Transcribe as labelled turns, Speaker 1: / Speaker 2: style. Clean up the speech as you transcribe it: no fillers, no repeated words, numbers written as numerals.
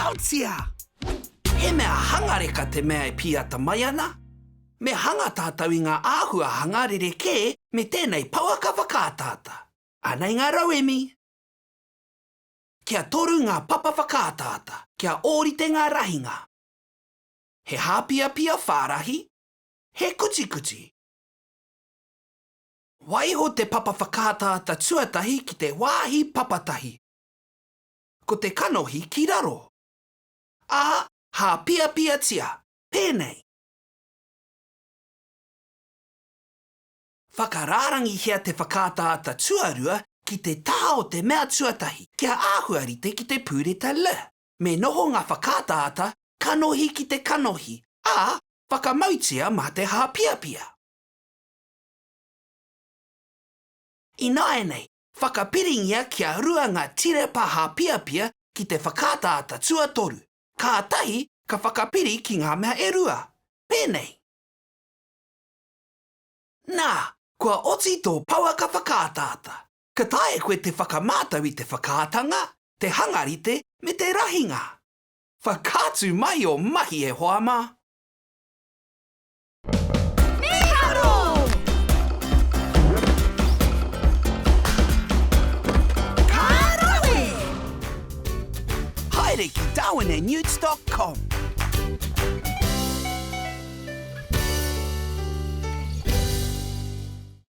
Speaker 1: Autia! He mea hangareka te mea e piata mai ana. Me hanga tātau i ngā āhua hangarere kē me tēnei pauaka whakātāta. Anei ngā rauemi. Kia toru ngā papa whakātāta, kia ōrite ngā rahinga. He hāpia pia whārahi, he kuchi kuchi. Waiho te papa whakātāta tuatahi ki te wāhi papatahi. Ko te kanohi ki raro. Hāpia pia tia, pēnei. Whakararangi hea te whakātāta tuarua ki te tā o te mea tuatahi, kia āhuarite ki te pūreta le. Me noho ngā whakātāta, kanohi ki te kanohi, whakamautia mā te hāpiapia. I naenei, whakapiringia kia rua ngā tirepa hāpiapia ki te whakātāta tuatoru. Kātahi ka whakapiri ki ngā mea e rua. Pēnei. Nā, kua oti tō pauaka whakātāta. Ka tae koe te whakamātau i te whakātanga, te hangarite me te rahinga. Whakātu mai o mahi e hoama. Haere ki darwinandnewts.com.